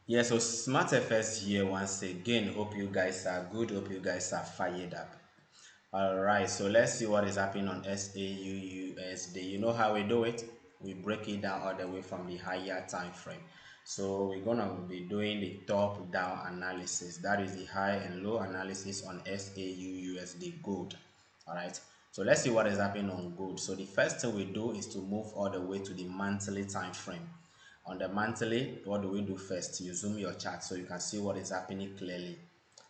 Yeah, so Smart FS here once again. Hope you guys are good. Hope you guys are fired up. All right, so let's see what is happening on SAUUSD. You know how we do it? We break it down all the way from the higher time frame. So we're gonna be doing the top down analysis. That is the high and low analysis on SAUUSD gold. All right. So let's see what is happening on gold. So the first thing we do is to move all the way to the monthly time frame. On the monthly, what do we do first? You zoom your chart so you can see what is happening clearly.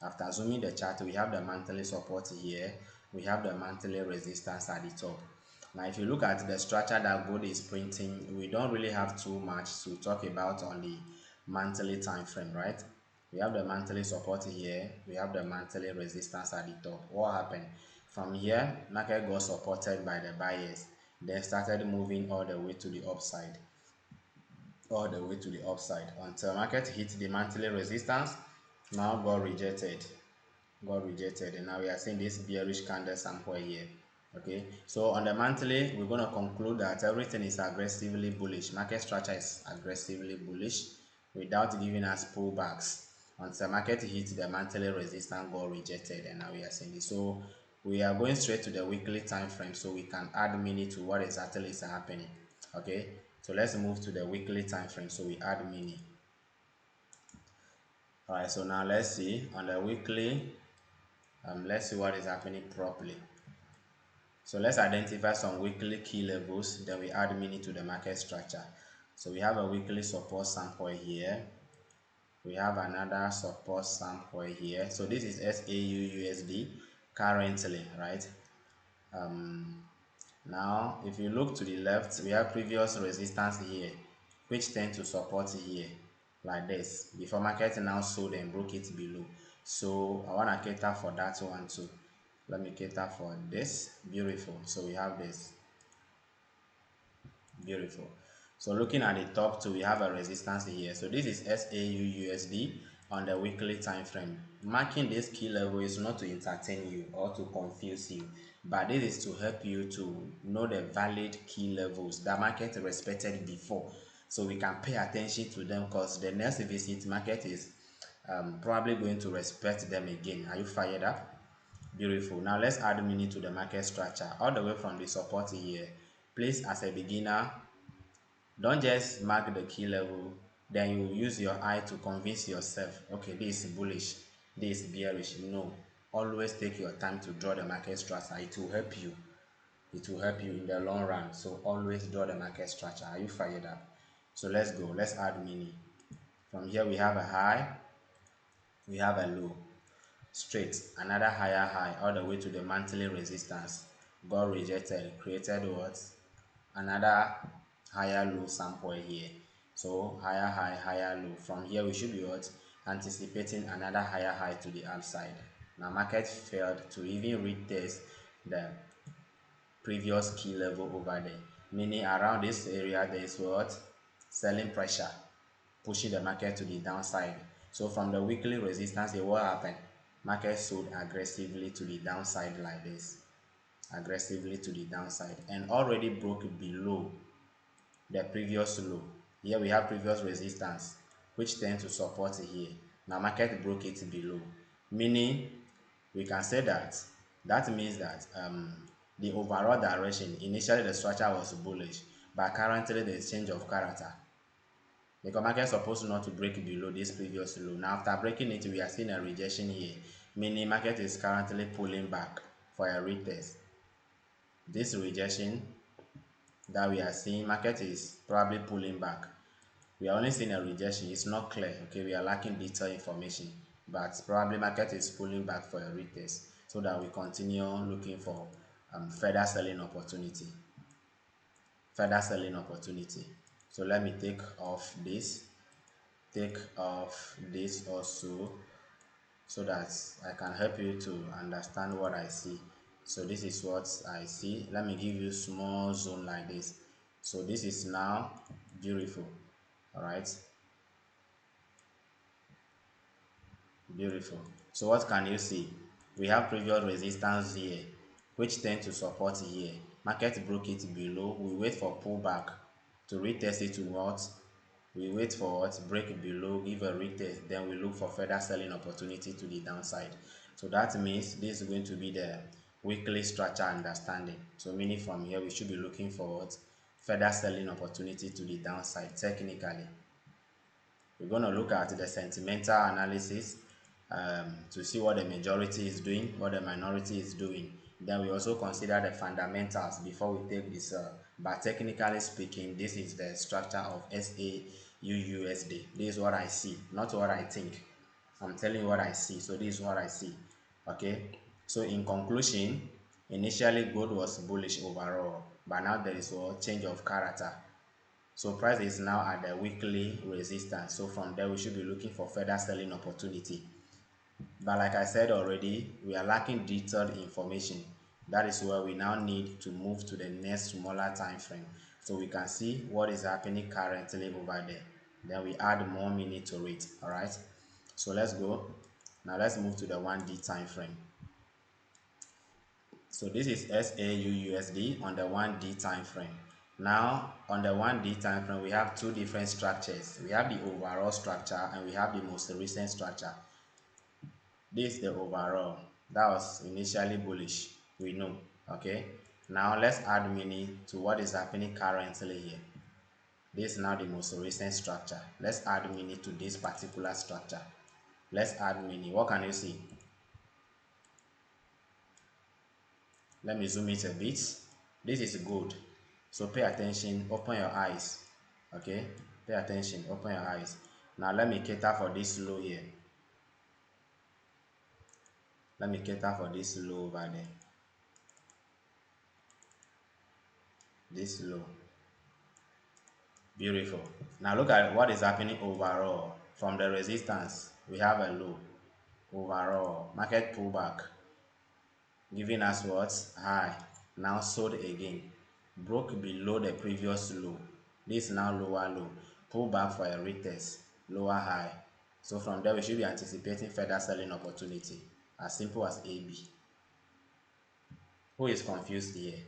After zooming the chart, we have the monthly support here. We have the monthly resistance at the top. Now, if you look at the structure that gold is printing, we don't really have too much to talk about on the monthly time frame, right? We have the monthly support here. We have the monthly resistance at the top. What happened? From here, market got supported by the buyers, then started moving all the way to the upside until market hit the monthly resistance. Now got rejected, and now we are seeing this bearish candle somewhere here. Okay, so on the monthly, we're going to conclude that everything is aggressively bullish. Market structure is aggressively bullish without giving us pullbacks until market hit the monthly resistance, got rejected, and now we are seeing this. So we are going straight to the weekly time frame so we can add mini to what exactly is happening. Okay, so let's move to the weekly time frame so we add mini. All right, so now let's see on the weekly. Let's see what is happening properly. So let's identify some weekly key levels, then we add mini to the market structure. So we have a weekly support sample here. We have another support sample here. So this is SAUUSD currently, right? Now, if you look to the left, we have previous resistance here, which tend to support here, like this. Before market now sold and broke it below. So I want to cater for that one too. Let me cater for this. Beautiful. So we have this. Beautiful. So looking at the top two, we have a resistance here. So this is SAUUSD on the weekly time frame. Marking this key level is not to entertain you or to confuse you, but this is to help you to know the valid key levels that market respected before. So we can pay attention to them because the next visit market is probably going to respect them again. Are you fired up? Beautiful. Now let's add mini to the market structure all the way from the support here. Please, as a beginner, don't just mark the key level, then you use your eye to convince yourself, okay, this is bullish, this is bearish. No, always take your time to draw the market structure. It will help you. It will help you in the long run. So always draw the market structure. Are you fired up? So let's go. Let's add mini. From here we have a high, we have a low, straight, another higher high all the way to the monthly resistance. Got rejected, created what? Another higher low sample here. So higher high, higher low. From here we should be what? Anticipating another higher high to the upside. Now market failed to even retest the previous key level over there, meaning around this area there is what? Selling pressure pushing the market to the downside. So from the weekly resistance here, what happened? Market sold aggressively to the downside like this, aggressively to the downside, and already broke below the previous low. Here we have previous resistance which tend to support here. Now market broke it below, meaning we can say that means that the overall direction, initially the structure was bullish, but currently there is change of character because market is supposed not to break below this previous low. Now after breaking it, we are seeing a rejection here, meaning market is currently pulling back for a retest. This rejection that we are seeing, market is probably pulling back. We are only seeing a rejection. It's not clear. Okay, we are lacking detailed information, but probably market is pulling back for a retest so that we continue looking for further selling opportunity. So let me take off this also, so that I can help you to understand what I see. So this is what I see. Let me give you small zone like this. So this is now beautiful. All right, beautiful. So what can you see? We have previous resistance here which tend to support here. Market broke it below. We wait for pullback to retest it to what? We wait for what break below, give a retest, then we look for further selling opportunity to the downside. So that means this is going to be the weekly structure understanding. So meaning from here we should be looking for what further selling opportunity to the downside technically. We're going to look at the sentimental analysis to see what the majority is doing, what the minority is doing. Then we also consider the fundamentals before we take this. But technically speaking, this is the structure of SAUUSD. This is what I see, not what I think. I'm telling you what I see. So this is what I see. Okay. So in conclusion, initially gold was bullish overall, but now there is a change of character. So price is now at the weekly resistance. So from there we should be looking for further selling opportunity. But like I said already, we are lacking detailed information. That is where we now need to move to the next smaller time frame so we can see what is happening currently over there. Then we add more minute to it. All right. So let's go. Now let's move to the 1D time frame. So this is SAUUSD on the 1D time frame. Now on the 1D time frame, we have two different structures. We have the overall structure and we have the most recent structure. This is the overall. That was initially bullish. We know. Okay. Now let's add mini to what is happening currently here. This is now the most recent structure. Let's add mini to this particular structure. Let's add mini. What can you see? Let me zoom it a bit. This is good. So pay attention, open your eyes. Okay, pay attention, open your eyes. Now let me cater for this low here. Let me cater for this low over there. This low. Beautiful. Now look at what is happening overall. From the resistance, we have a low. Overall, market pullback. Giving us what? High. Now sold again. Broke below the previous low. This now lower low. Pull back for a retest. Lower high. So from there we should be anticipating further selling opportunity. As simple as AB. Who is confused here?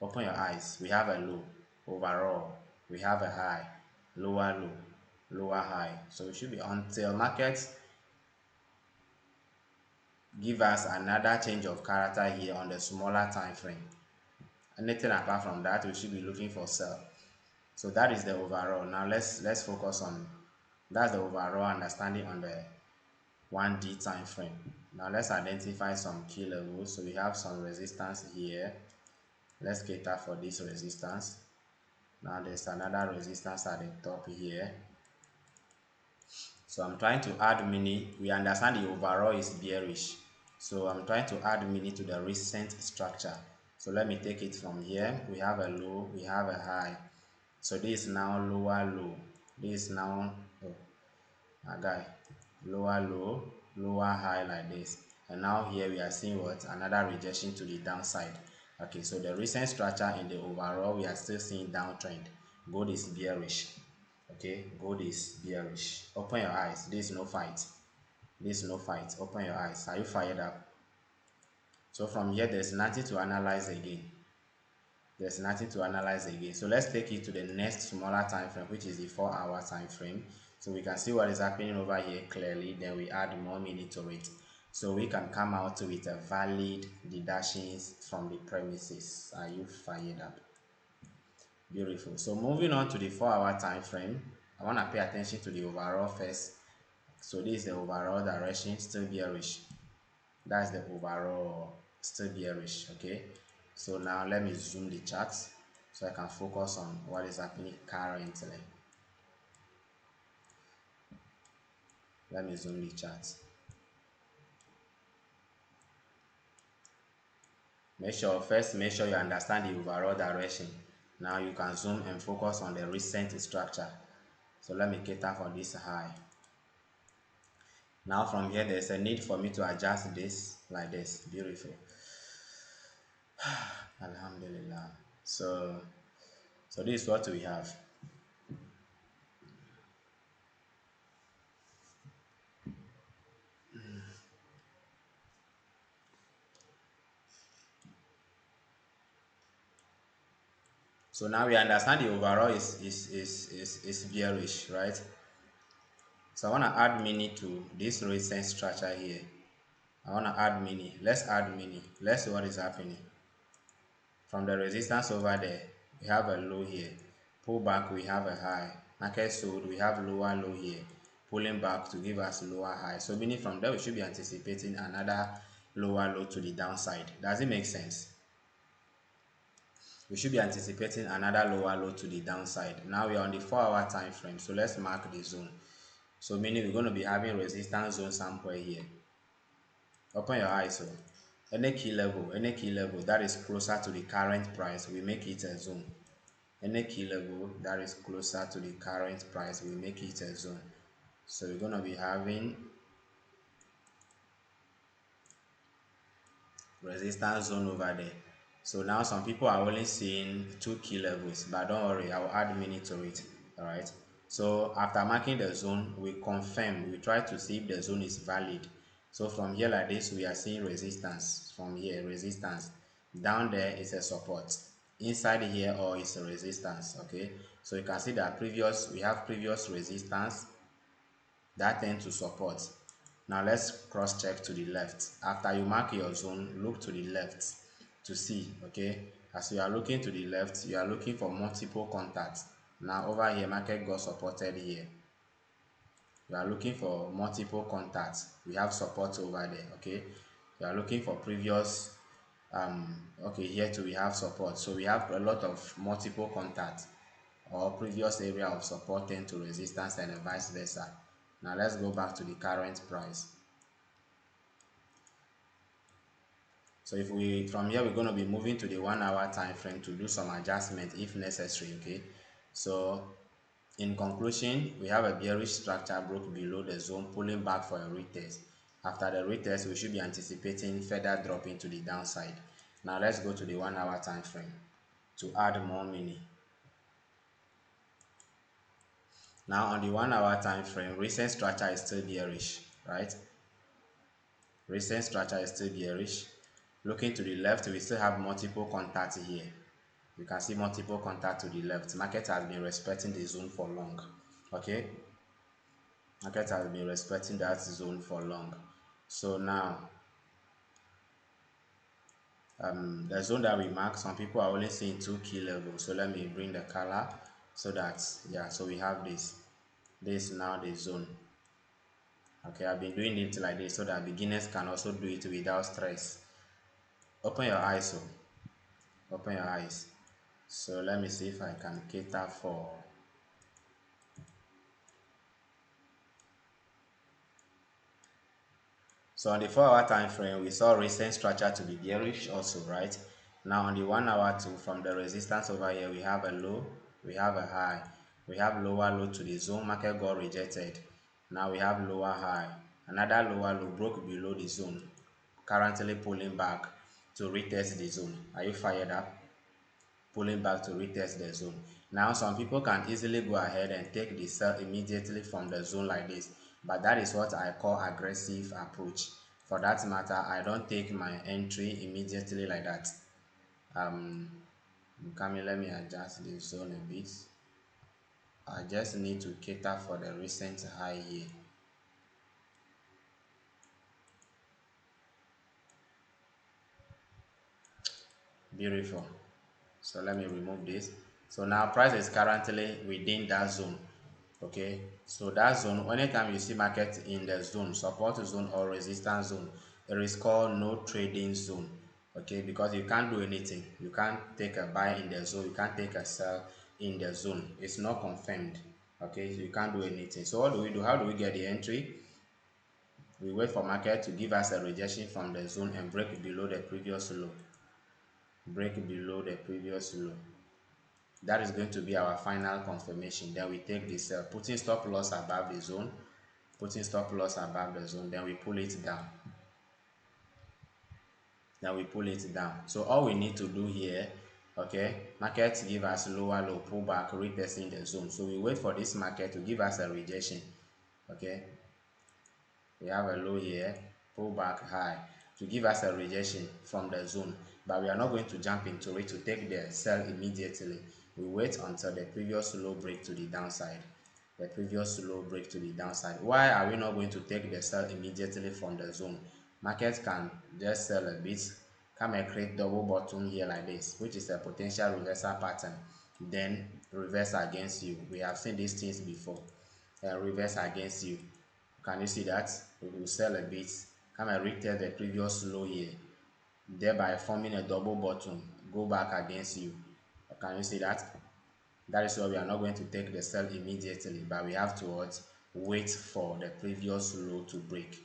Open your eyes. We have a low. Overall. We have a high. Lower low. Lower high. So we should be until markets give us another change of character here on the smaller time frame. Anything apart from that, we should be looking for sell. So that is the overall. Now let's focus on that's the overall understanding on the 1D time frame. Now let's identify some key levels. So we have some resistance here. Let's cater for this resistance. Now there's another resistance at the top here. So I'm trying to add mini. We understand the overall is bearish. So I'm trying to add mini to the recent structure. So let me take it from here. We have a low, we have a high. So this is now lower low. This is now a guy lower low, lower high like this. And now here we are seeing what another rejection to the downside. Okay, so the recent structure in the overall we are still seeing downtrend. Gold is bearish. Okay, gold is bearish. Open your eyes. This is no fight. This is no fight. Open your eyes. Are you fired up? So from here there's nothing to analyze again. There's nothing to analyze again. So let's take it to the next smaller time frame, which is the 4-hour time frame. So we can see what is happening over here clearly. Then we add more minute to it. So we can come out with a valid deductions from the premises. Are you fired up? Beautiful. So moving on to the 4-hour time frame, I want to pay attention to the overall first. So this is the overall direction, still bearish. That's the overall, still bearish. Okay, so now let me zoom the chart so I can focus on what is happening currently. Let me zoom the chart. Make sure you understand the overall direction. Now you can zoom and focus on the recent structure. So let me cater for this high. Now from here there's a need for me to adjust this like this. Beautiful. Alhamdulillah. So this is what we have. So now we understand the overall is bearish, right? So I want to add mini to this recent structure here. I want to add mini. Let's add mini. Let's see what is happening. From the resistance over there, we have a low here. Pull back, we have a high. Market sold, we have lower low here. Pulling back to give us lower high. So meaning from there, we should be anticipating another lower low to the downside. Does it make sense? We should be anticipating another lower low to the downside. Now we are on the 4-hour time frame. So let's mark the zone. So meaning we're going to be having resistance zone somewhere here. Open your eyes. So any key level that is closer to the current price, we make it a zone. Any key level that is closer to the current price, we make it a zone. So we're going to be having resistance zone over there. So now some people are only seeing two key levels, but don't worry, I will add mini to it. All right. So after marking the zone, we confirm, we try to see if the zone is valid. So from here like this, we are seeing resistance. From here, resistance. Down there is a support. Inside here or is a resistance. Okay. So you can see that we have previous resistance that tend to support. Now let's cross check to the left. After you mark your zone, look to the left to see. Okay, as you are looking to the left, you are looking for multiple contacts. Now over here, market got supported here. You are looking for multiple contacts. We have support over there. Okay, you are looking for previous okay, here too we have support. So we have a lot of multiple contacts or previous area of support tend to resistance and vice versa. Now let's go back to the current price. So if we from here we're going to be moving to the 1-hour time frame to do some adjustment if necessary. Okay, so in conclusion, we have a bearish structure broke below the zone, pulling back for a retest. After the retest, we should be anticipating further drop into the downside. Now let's go to the 1-hour time frame to add more mini. Now on the 1-hour time frame, recent structure is still bearish, right? Recent structure is still bearish. Looking to the left, we still have multiple contacts here. You can see multiple contacts to the left. Market has been respecting the zone for long. Okay, market has been respecting that zone for long. So now the zone that we mark, some people are only seeing two key levels. So let me bring the color so that yeah, so we have this now the zone. Okay, I've been doing it like this so that beginners can also do it without stress. Open your eyes. So open your eyes. So let me see if I can cater for. So on the 4-hour time frame, we saw recent structure to be bearish also, right? Now on the 1-hour too, from the resistance over here, we have a low, we have a high, we have lower low to the zone, market got rejected. Now we have lower high, another lower low broke below the zone, currently pulling back to retest the zone. Are you fired up? Pulling back to retest the zone. Now some people can easily go ahead and take the sell immediately from the zone like this, but that is what I call aggressive approach. For that matter, I don't take my entry immediately like that. Coming, let me adjust the zone a bit. I just need to cater for the recent high here. Beautiful. So let me remove this. So now price is currently within that zone. Okay, so that zone, anytime you see market in the zone, support zone or resistance zone, it is called no trading zone. Okay, because you can't do anything. You can't take a buy in the zone, you can't take a sell in the zone. It's not confirmed. Okay, so you can't do anything. So what do we do? How do we get the entry? We wait for market to give us a rejection from the zone and break below the previous low. Break below the previous low. That is going to be our final confirmation. Then we take this putting stop loss above the zone, putting stop loss above the zone, then we pull it down. Then we pull it down. So all we need to do here, okay, market give us lower low, pull back, retesting the zone. So we wait for this market to give us a rejection. Okay, we have a low here, pull back high to give us a rejection from the zone, but we are not going to jump into it to take the sell immediately. We wait until the previous low break to the downside. The previous low break to the downside. Why are we not going to take the sell immediately from the zone? Market can just sell a bit, come and create double bottom here like this, which is a potential reversal pattern, then reverse against you. We have seen these things before. Reverse against you. Can you see that? We will sell a bit, come and retest the previous low here, thereby forming a double bottom, go back against you. Can you see that? That is why we are not going to take the sell immediately, but we have to what? Wait for the previous low to break.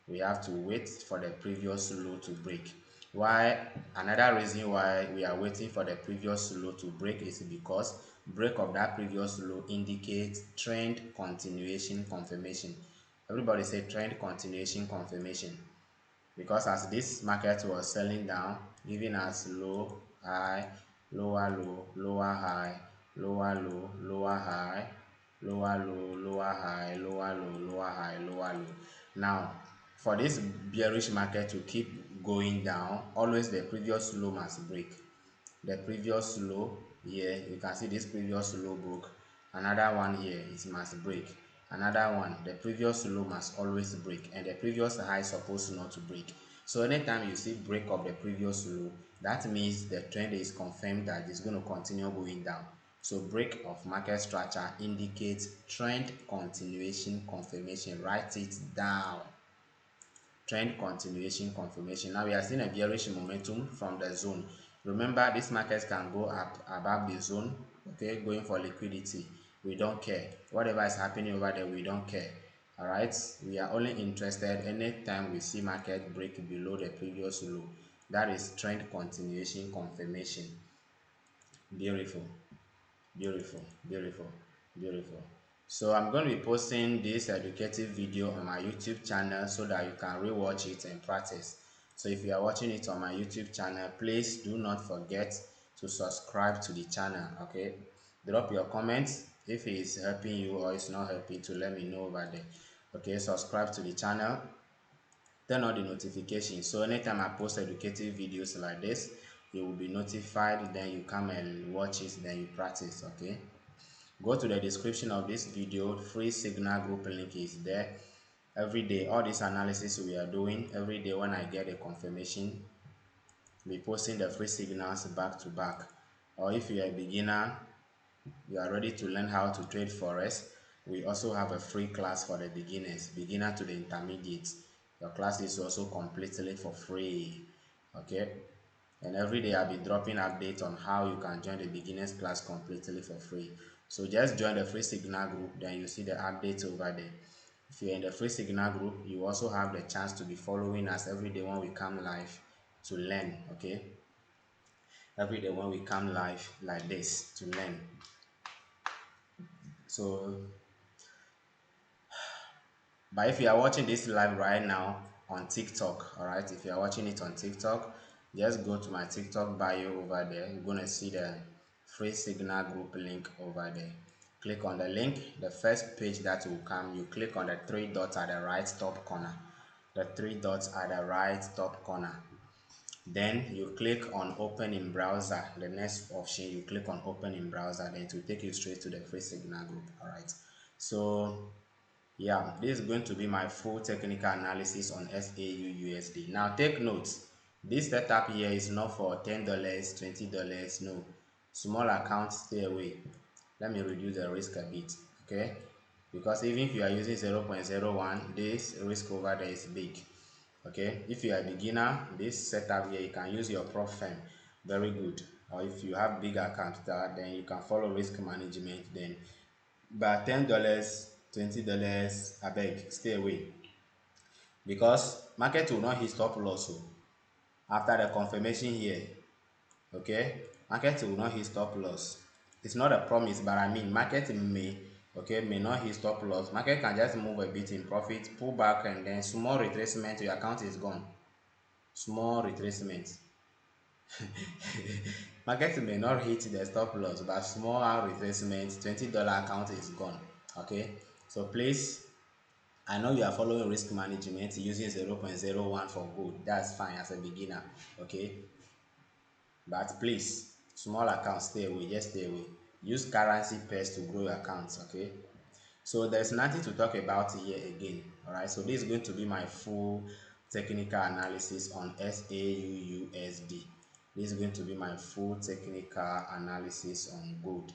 We have to wait for the previous low to break. Why? Another reason why we are waiting for the previous low to break is because break of that previous low indicates trend continuation confirmation. Everybody say trend continuation confirmation, because as this market was selling down, giving us low, high, lower low, lower high, lower low, lower high, lower low, lower high, lower low, lower high, lower low. Now, for this bearish market to keep going down, always the previous low must break. The previous low here, you can see this previous low broke. Another one here, it must break. Another one, the previous low must always break, and the previous high is supposed not to break. So anytime you see break of the previous low, that means the trend is confirmed that it's going to continue going down. So break of market structure indicates trend continuation confirmation. Write it down. Trend continuation confirmation. Now we are seeing a bearish momentum from the zone. Remember, this market can go up above the zone, okay, going for liquidity. We don't care. Whatever is happening over there, we don't care. All right, we are only interested anytime we see market break below the previous low. That is trend continuation confirmation. Beautiful. Beautiful, beautiful, beautiful. So I'm going to be posting this educative video on my YouTube channel so that you can rewatch it and practice. So if you are watching it on my YouTube channel, please do not forget to subscribe to the channel. Okay, drop your comments if it is helping you or it's not helping, to let me know over there. Okay, subscribe to the channel, turn on the notifications, so anytime I post educative videos like this, you will be notified. Then you come and watch it, then you practice. Okay, go to the description of this video. Free signal group link is there. Every day, all this analysis we are doing, every day when I get a confirmation, be posting the free signals back to back. Or if you are a beginner, you are ready to learn how to trade forex, we also have a free class for the beginners, beginner to the intermediate. Your class is also completely for free. Okay, and every day I'll be dropping updates on how you can join the beginners class completely for free. So just join the free signal group, then you see the updates over there. If you're in the free signal group, you also have the chance to be following us every day when we come live to learn. Okay, every day when we come live like this to learn. So but if you are watching this live right now on TikTok, all right, if you are watching it on TikTok, just go to my TikTok bio over there. You're going to see the free signal group link over there. Click on the link. The first page that will come, you click on the three dots at the right top corner. The three dots at the right top corner. Then you click on open in browser. The next option, you click on open in browser, then it will take you straight to the free signal group. All right, so yeah, this is going to be my full technical analysis on Xauusd. Now take notes, this setup here is not for $10, $20, no. Small accounts, stay away. Let me reduce the risk a bit, okay? Because even if you are using 0.01, this risk over there is big. Okay, if you are a beginner, this setup here, you can use your prop firm, very good. Or if you have big account, then you can follow risk management. Then but $10, $20, I beg, stay away, because market will not hit stop loss. So after the confirmation here, okay, market will not hit stop loss. It's not a promise, but I mean market may, okay, may not hit stop loss. Market can just move a bit in profit, pull back, and then small retracement, your account is gone. Small retracement. Market may not hit the stop loss, but small retracement, $20 account is gone. Okay, so please, I know you are following risk management using 0.01 for gold. That's fine as a beginner, okay? But please, Small accounts, stay away, just stay away. Use currency pairs to grow your accounts, okay? So there's nothing to talk about here again. All right, so this is going to be my full technical analysis on SAUUSD. This is going to be my full technical analysis on gold.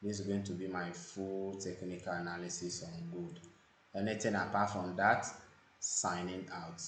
This is going to be my full technical analysis on gold. Anything apart from that, signing out.